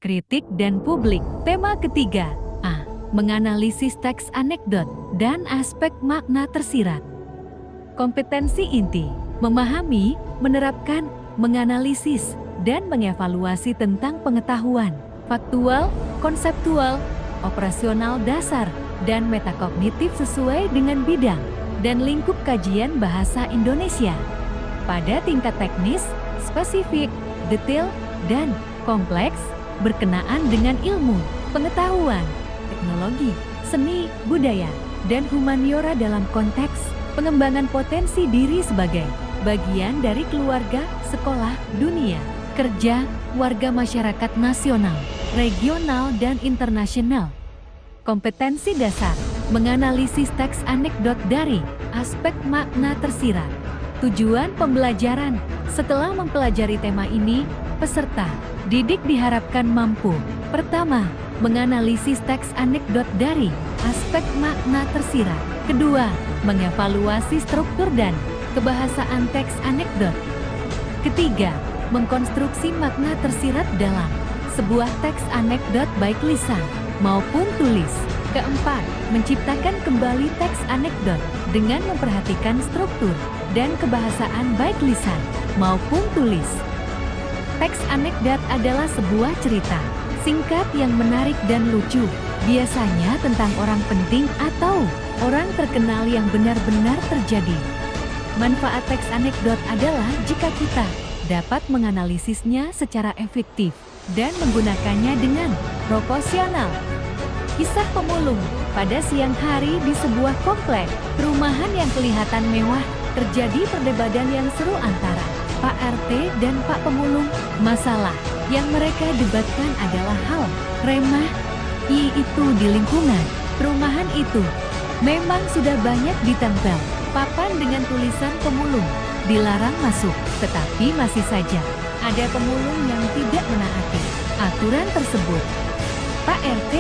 Kritik dan publik. Tema ketiga. A. Menganalisis teks anekdot dan aspek makna tersirat. Kompetensi inti. Memahami, menerapkan, menganalisis, dan mengevaluasi tentang pengetahuan faktual, konseptual, operasional dasar, dan metakognitif sesuai dengan bidang dan lingkup kajian bahasa Indonesia. Pada tingkat teknis, spesifik, detail, dan kompleks, berkenaan dengan ilmu, pengetahuan, teknologi, seni, budaya, dan humaniora dalam konteks pengembangan potensi diri sebagai bagian dari keluarga, sekolah, dunia, kerja, warga masyarakat nasional, regional, dan internasional. Kompetensi dasar, menganalisis teks anekdot dari aspek makna tersirat. Tujuan pembelajaran, setelah mempelajari tema ini, peserta didik diharapkan mampu. Pertama, menganalisis teks anekdot dari aspek makna tersirat. Kedua, mengevaluasi struktur dan kebahasaan teks anekdot. Ketiga, mengkonstruksi makna tersirat dalam sebuah teks anekdot baik lisan maupun tulis. Keempat, menciptakan kembali teks anekdot dengan memperhatikan struktur dan kebahasaan baik lisan maupun tulis. Teks anekdot adalah sebuah cerita singkat yang menarik dan lucu, biasanya tentang orang penting atau orang terkenal yang benar-benar terjadi. Manfaat teks anekdot adalah jika kita dapat menganalisisnya secara efektif dan menggunakannya dengan proporsional. Kisah pemulung. Pada siang hari di sebuah komplek perumahan yang kelihatan mewah, terjadi perdebatan yang seru antara Pak RT dan Pak Pemulung. Masalah yang mereka debatkan adalah hal remeh, yaitu di lingkungan perumahan itu memang sudah banyak ditempel papan dengan tulisan pemulung dilarang masuk, tetapi masih saja ada pemulung yang tidak menaati aturan tersebut. Pak RT,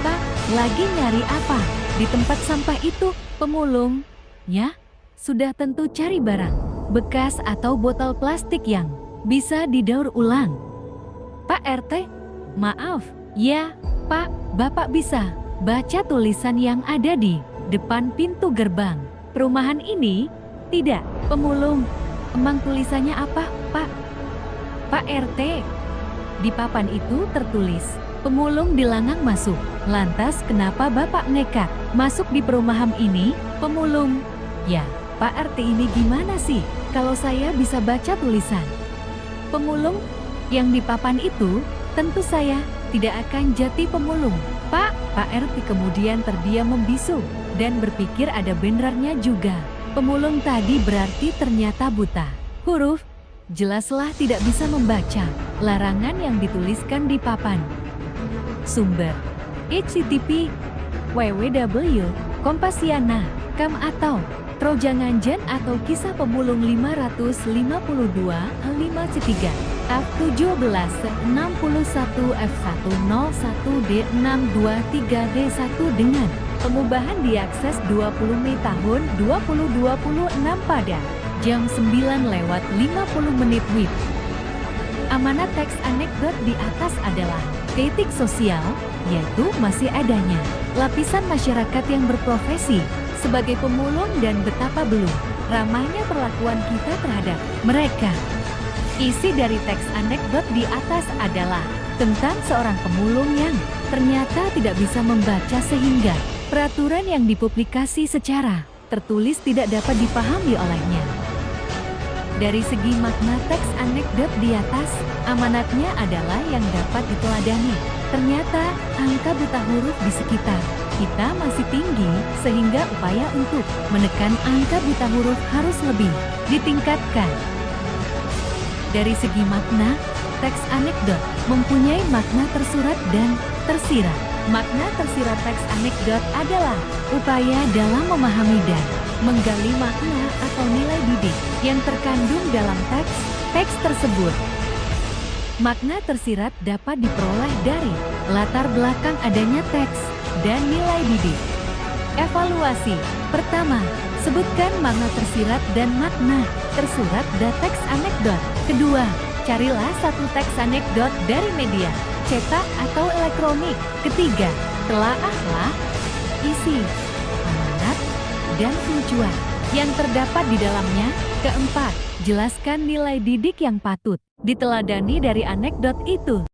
Pak, lagi nyari apa di tempat sampah itu? Pemulung, ya, sudah tentu cari barang bekas atau botol plastik yang bisa didaur ulang. Pak RT, maaf, ya, Pak, Bapak bisa baca tulisan yang ada di depan pintu gerbang perumahan ini? Tidak, pemulung. Emang tulisannya apa, Pak? Pak RT, di papan itu tertulis, pemulung dilarang masuk. Lantas kenapa Bapak nekat masuk di perumahan ini, pemulung? Ya, Pak RT ini gimana sih kalau saya bisa baca tulisan pemulung yang di papan itu? Tentu saya tidak akan jadi pemulung, Pak. Pak RT kemudian terdiam membisu dan berpikir ada benarnya juga. Pemulung tadi berarti ternyata buta huruf, jelaslah tidak bisa membaca larangan yang dituliskan di papan. Sumber http www.kompasiana.com atau Trojanganjan atau Kisah Pemulung 552 5C3 F1761 F101D623D1 dengan pengubahan diakses 20 Mei tahun 2026 pada jam 9:50 WIB. Amanat teks anekdot di atas adalah kritik sosial, yaitu masih adanya lapisan masyarakat yang berprofesi sebagai pemulung dan betapa belum ramahnya perlakuan kita terhadap mereka. Isi dari teks anekdot di atas adalah tentang seorang pemulung yang ternyata tidak bisa membaca sehingga peraturan yang dipublikasi secara tertulis tidak dapat dipahami olehnya. Dari segi makna teks anekdot di atas, amanatnya adalah yang dapat diteladani. Ternyata angka buta huruf di sekitar kita masih tinggi sehingga upaya untuk menekan angka buta huruf harus lebih ditingkatkan. Dari segi makna, teks anekdot mempunyai makna tersurat dan tersirat. Makna tersirat teks anekdot adalah upaya dalam memahami dan menggali makna atau nilai didik yang terkandung dalam teks tersebut. Makna tersirat dapat diperoleh dari latar belakang adanya teks dan nilai didik. Evaluasi. Pertama, sebutkan makna tersirat dan makna tersurat dari teks anekdot. Kedua, carilah satu teks anekdot dari media cetak atau elektronik. Ketiga, telaahlah isi, amanat, dan tujuan yang terdapat di dalamnya. Keempat, jelaskan nilai didik yang patut diteladani dari anekdot itu.